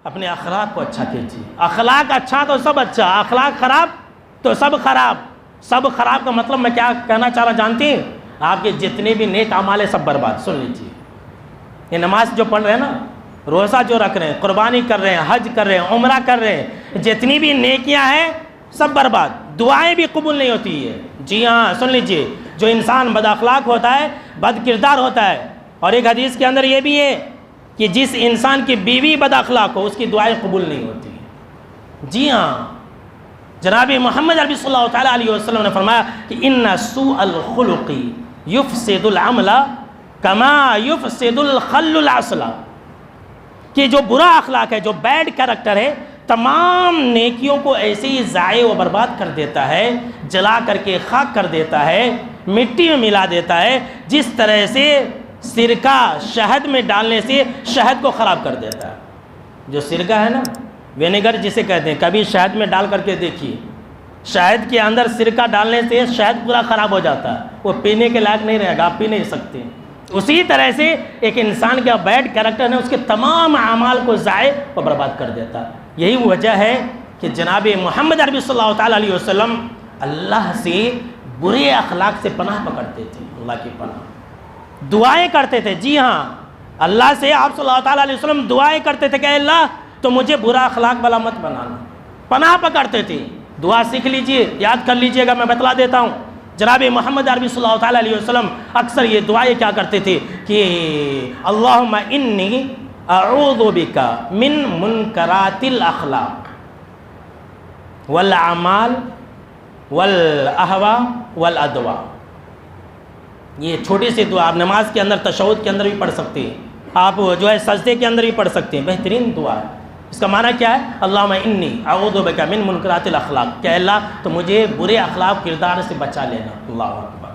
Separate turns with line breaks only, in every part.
اپنے اخلاق کو اچھا کیجیے. اخلاق اچھا تو سب اچھا، اخلاق خراب تو سب خراب. سب خراب کا مطلب میں کیا کہنا چاہ رہا جانتی ہیں؟ آپ کے جتنے بھی نیک اعمال ہیں سب برباد. سن لیجیے، یہ نماز جو پڑھ رہے ہیں نا، روزہ جو رکھ رہے ہیں، قربانی کر رہے ہیں، حج کر رہے ہیں، عمرہ کر رہے ہیں، جتنی بھی نیکیاں ہیں سب برباد. دعائیں بھی قبول نہیں ہوتی ہے. جی ہاں سن لیجیے، جو انسان بد اخلاق ہوتا ہے، بد کردار ہوتا ہے، اور ایک حدیث کے اندر یہ بھی ہے کہ جس انسان کی بیوی بد اخلاق ہو اس کی دعائیں قبول نہیں ہوتی. جی ہاں، جناب محمد عربی صلی اللہ تعالیٰ علیہ وسلم نے فرمایا کہ ان سوء الخلق یفسد العمل کما یفسد الخل العسل، کہ جو برا اخلاق ہے، جو بیڈ کیریکٹر ہے، تمام نیکیوں کو ایسے ہی ضائع و برباد کر دیتا ہے، جلا کر کے خاک کر دیتا ہے، مٹی میں ملا دیتا ہے، جس طرح سے سرکہ شہد میں ڈالنے سے شہد کو خراب کر دیتا ہے. جو سرکہ ہے نا، وینیگر جسے کہتے ہیں، کبھی شہد میں ڈال کر کے دیکھیے، شہد کے اندر سرکہ ڈالنے سے شہد پورا خراب ہو جاتا ہے، وہ پینے کے لائق نہیں رہے گا، آپ پی نہیں سکتے. اسی طرح سے ایک انسان کا بیڈ کیریکٹر ہے، اس کے تمام اعمال کو ضائع و برباد کر دیتا ہے. یہی وجہ ہے کہ جناب محمد عربی صلی اللہ تعالیٰ علیہ وسلم اللہ سے برے اخلاق سے پناہ پکڑتے تھے، اللہ کی پناہ. دعائیں کرتے تھے. جی ہاں، اللہ سے آپ صلی اللہ تعالیٰ علیہ وسلم دعائیں کرتے تھے کہ اے اللہ تو مجھے برا اخلاق والا مت بنانا. پناہ پکڑتے تھے. دعا سیکھ لیجئے، یاد کر لیجئے گا، میں بتلا دیتا ہوں. جناب محمد عربی صلی اللہ تعالیٰ علیہ وسلم اکثر یہ دعائیں کیا کرتے تھے کہ اللہم انی اعوذ بک من منکرات الاخلاق والاعمال والاہواء والادواء. یہ چھوٹی سی دعا آپ نماز کے اندر، تشہد کے اندر بھی پڑھ سکتے ہیں، آپ جو ہے سجدے کے اندر بھی پڑھ سکتے ہیں. بہترین دعا ہے. اس کا معنی کیا ہے؟ اللہم انی اعوذ بک من منکرات الاخلاق، کہ اللہ تو مجھے برے اخلاق کردار سے بچا لینا. اللہ اکبر.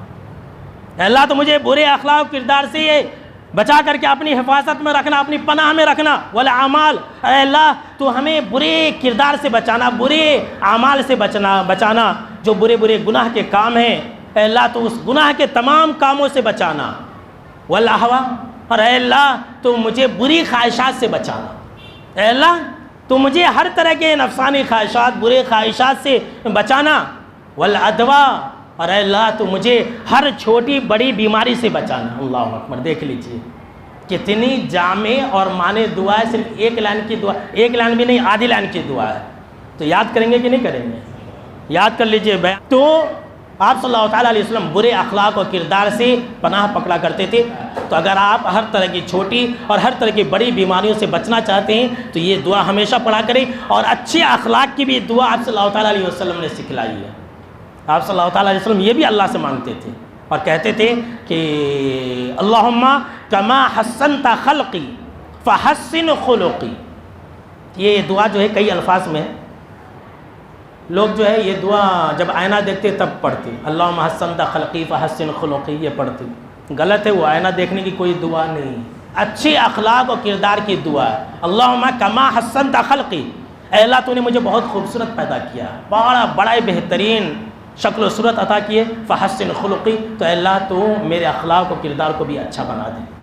اے اللہ تو مجھے برے اخلاق کردار سے بچا کر کے اپنی حفاظت میں رکھنا، اپنی پناہ میں رکھنا. والاعمال، اے اللہ تو ہمیں برے کردار سے بچانا، برے اعمال سے بچانا، جو برے برے گناہ کے کام ہیں، اے اللہ تو اس گناہ کے تمام کاموں سے بچانا. والاہواء، اور اے اللہ تو مجھے بری خواہشات سے بچانا. اے اللہ تو مجھے ہر طرح کے نفسانی خواہشات، برے خواہشات سے بچانا. والادواء، اور اے اللہ تو مجھے ہر چھوٹی بڑی بیماری سے بچانا. اللہ اکبر. دیکھ لیجئے کتنی جامع اور معنی دعا ہے. صرف ایک لائن کی دعا، ایک لائن بھی نہیں، آدھی لائن کی دعا ہے. تو یاد کریں گے کہ نہیں کریں گے؟ یاد کر لیجئے. تو آپ صلی اللہ تعالیٰ علیہ وسلم برے اخلاق اور کردار سے پناہ پکڑا کرتے تھے. تو اگر آپ ہر طرح کی چھوٹی اور ہر طرح کی بڑی بیماریوں سے بچنا چاہتے ہیں تو یہ دعا ہمیشہ پڑھا کریں. اور اچھے اخلاق کی بھی دعا آپ صلی اللہ تعالیٰ علیہ وسلم نے سکھلائی ہے. آپ صلی اللہ تعالیٰ علیہ وسلم یہ بھی اللہ سے مانگتے تھے اور کہتے تھے کہ اللہم کما حسنت خلقی فحسن خلقی. یہ دعا جو ہے کئی الفاظ میں ہے. لوگ جو ہے یہ دعا جب آئینہ دیکھتے تب پڑھتے، اللہم حسنت خلقی فحسن خلقی، یہ پڑھتے. غلط ہے، وہ آئینہ دیکھنے کی کوئی دعا نہیں، اچھے اخلاق اور کردار کی دعا ہے. اللہم کما حسنت خلقی، اے اللہ تو نے مجھے بہت خوبصورت پیدا کیا، بڑا بہترین شکل و صورت عطا کیے. فحسن خلقی، تو اے اللہ تو میرے اخلاق و کردار کو بھی اچھا بنا دے.